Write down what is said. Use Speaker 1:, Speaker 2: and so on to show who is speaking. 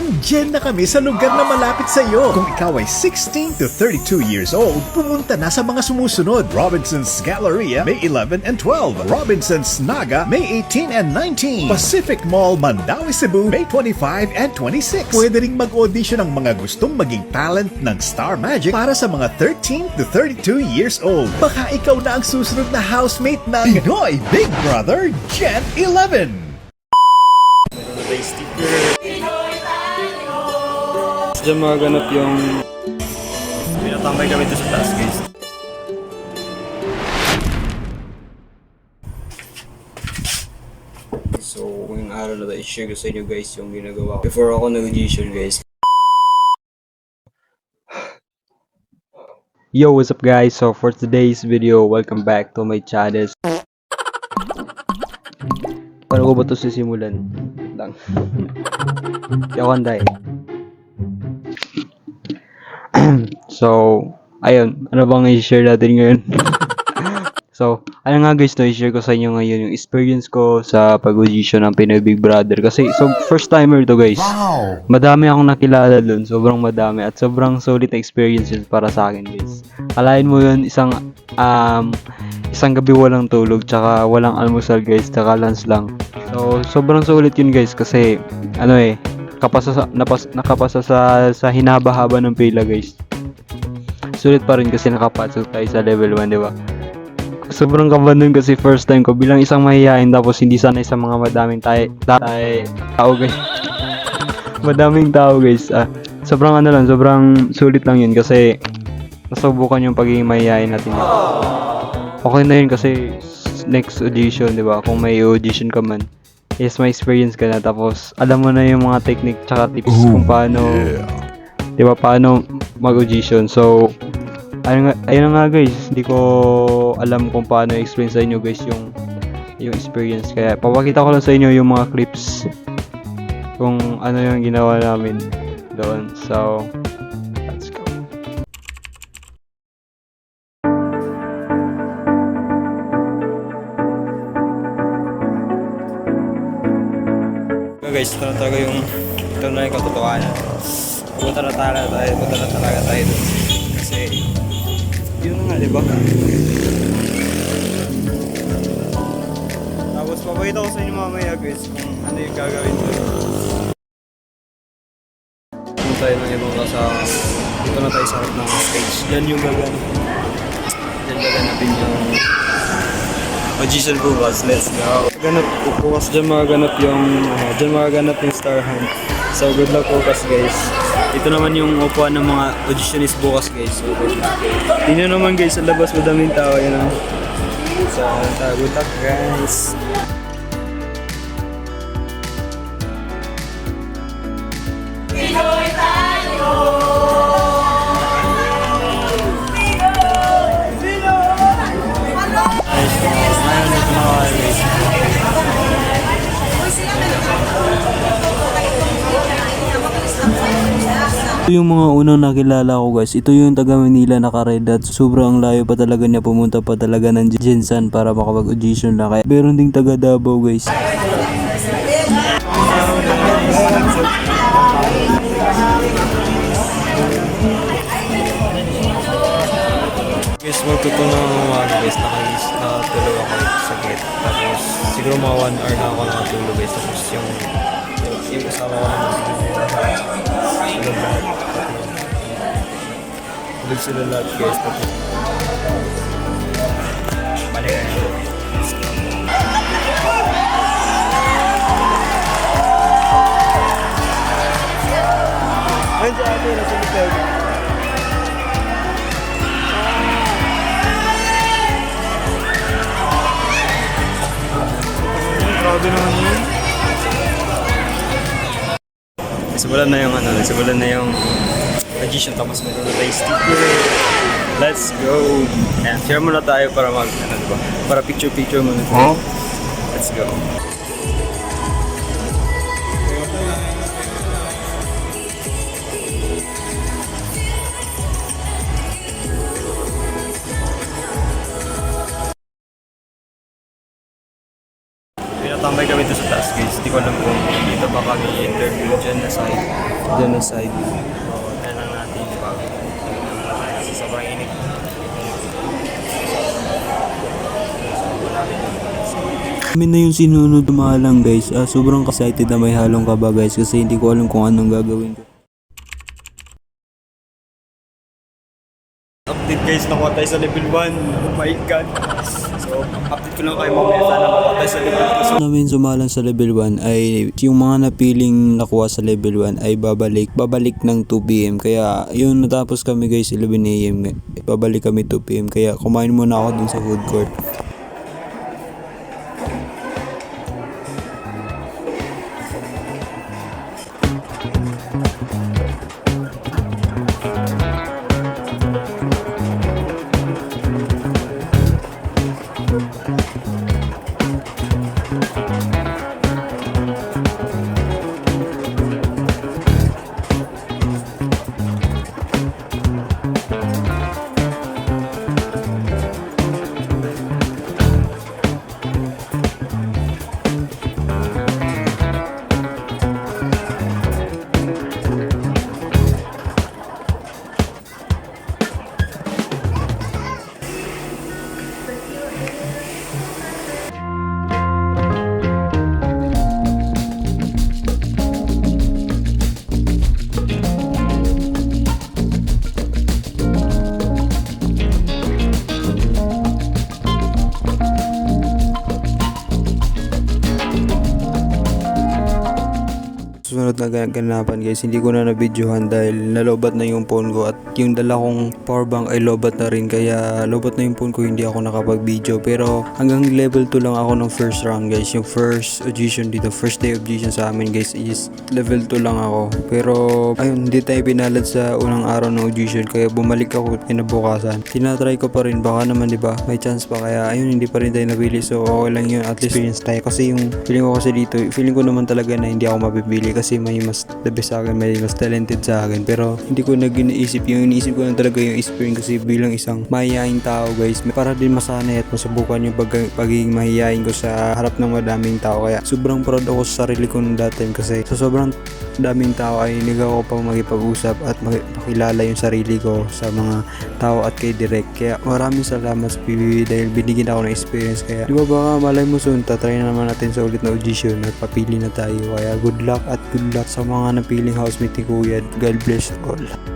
Speaker 1: Nandyan na kami sa lugar na malapit sa iyo. Kung ikaw ay 16 to 32 years old, pumunta na sa mga sumusunod. Robinson's Galleria, May 11 and 12. Robinson's Naga, May 18 and 19. Pacific Mall, Mandaue, Cebu, May 25 and 26. Pwede ring mag-audition ang mga gustong maging talent ng Star Magic para sa mga 13 to 32 years old. Baka ikaw na ang susunod na housemate ng Pinoy Big Brother Gen 11.
Speaker 2: Diyan magaganap yung pinatambay kami dito sa taas, guys. So, ngayong araw na tayo, i-share ko sa inyo guys yung ginagawa ko before ako nag-audition, guys. Yo, what's up guys? So for today's video, welcome back to my channel. Paano ko ba ito sisimulan? Lang. Yawanday. So, ayun. Ano bang i-share natin ngayon? So, ano nga guys, no, i-share ko sa inyo ngayon yung experience ko sa pag-audition ng Pinoy Big Brother. Kasi, so, first timer to guys.
Speaker 1: Wow!
Speaker 2: Madami akong nakilala dun. Sobrang madami. At sobrang solid na experience yun para sa akin guys. Alain mo yun, isang gabi walang tulog, tsaka walang almusal guys, tsaka lunch lang. So, sobrang solid yun guys kasi, nakapasa sa hinaba-haba ng pila guys. Sulit pa rin kasi nakapasok tayo sa level 1, di ba? Sobrang kabahan nun kasi first time ko bilang isang mahihain tapos hindi sanay sa mga madaming tao guys. Madaming tao guys. Sobrang sobrang sulit lang yun kasi nasubukan yung pagiging mahihain natin yun. Okay na yun kasi next audition, di ba? Kung may audition ka man, yes, may experience ka na tapos alam mo na yung mga technique tsaka tips kung paano, di ba, paano mag-audition. So, ayun nga guys, hindi ko alam kung paano i-explain sa inyo guys yung experience. Kaya papakita ko lang sa inyo yung mga clips kung ano yung ginawa namin doon. So, let's go. So guys, ito na talaga yung katotohanan. Punta na talaga tayo doon. Kasi yun na nga, diba? Tapos papakita ko sa inyo mamaya guys kung ano yung gagawin ko. Punta tayo ng ibang kasama. Dito na tayo sa harap ng stage. Yan yung gaganapin yung audition bukas. Let's go! Bukas dyan magaganap yung Star Hunt. So good luck bukas guys. Ito naman yung upuan ng mga auditionist bukas guys. So, tingnan naman guys sa labas, madaming tao yan ang. So, good luck guys.
Speaker 3: Pinoy tayo!
Speaker 2: Ito yung mga unang nakilala ko guys. Ito yung taga Manila naka-red at sobrang layo pa talaga niya, pumunta pa talaga ng Jensen para makapag-audition lang. Kaya meron ding taga Davao guys. Guys, magtutunan ng umaga guys. Nakatulog ako sa gate. Tapos siguro mga 1 hour na ako nakatulog guys. Tapos yung kasama ko naman sila lahat guys. Tapos balik na yun. Ayun sa atin, nasa likod. Grabe naman yun. Nasimulan na yung audition, tapos meron na tayo sticker. Let's go! And share muna tayo para para picture muna tayo. Let's go! Pinatambay kami dito sa taas guys. Hindi ko alam kung dito ba kami interview dyan na side. dyan na side. So, try lang natin bago. Kasi sobrang init. Kami na yung sinunod mahalang guys. Sobrang excited na may halong kaba guys kasi hindi ko alam kung anong gagawin ko.
Speaker 4: Update guys, nakuha tayo sa level 1. Oh my god. So, update ko lang kayo mamaya. Sana nakuha tayo sa level 2. So,
Speaker 2: Namin sumalan sa level 1 ay yung mga napiling nakuha sa level 1 ay babalik ng 2 PM. Kaya yun, natapos kami guys 11 AM. Babalik kami 2 PM. Kaya kumain muna ako dun sa food court. Susunod na ganapan guys, hindi ko na na-videohan dahil nalobat na yung phone ko at yung dala kong power bank ay lobat na rin, kaya lobat na yung phone ko, hindi ako nakapag-video. Pero hanggang level 2 lang ako ng first round guys. Yung first audition dito, first day audition sa amin guys is level 2 lang ako. Pero ayun, hindi tayo pinalad sa unang araw ng audition kaya bumalik ako kinabukasan. Tinatry ko pa rin, baka naman diba may chance pa, kaya ayun, hindi pa rin tayo napili. So okay lang yun, at least experience tayo. Kasi yung feeling ko kasi dito, feeling ko naman talaga na hindi ako mapipili kasi may mas the best sa akin, may mas talented sa akin. Pero hindi ko nag-iniisip, yung iniisip ko lang talaga yung experience kasi bilang isang mahihaing tao guys, para din masanay at masubukan yung pagiging mahihaing ko sa harap ng madaming tao. Kaya sobrang proud ako sa sarili ko nung that time kasi sa sobrang daming tao ay nagawa ko pang makipag-usap at makilala yung sarili ko sa mga tao at kay Direk. Kaya maraming salamat sa PBB dahil binigyan ako ng experience. Kaya di ba baka malay mo soon, tatry na naman natin sa ulit na audition at papili na tayo. Kaya good luck at good luck sa mga napiling housemate ni Kuya. God bless all.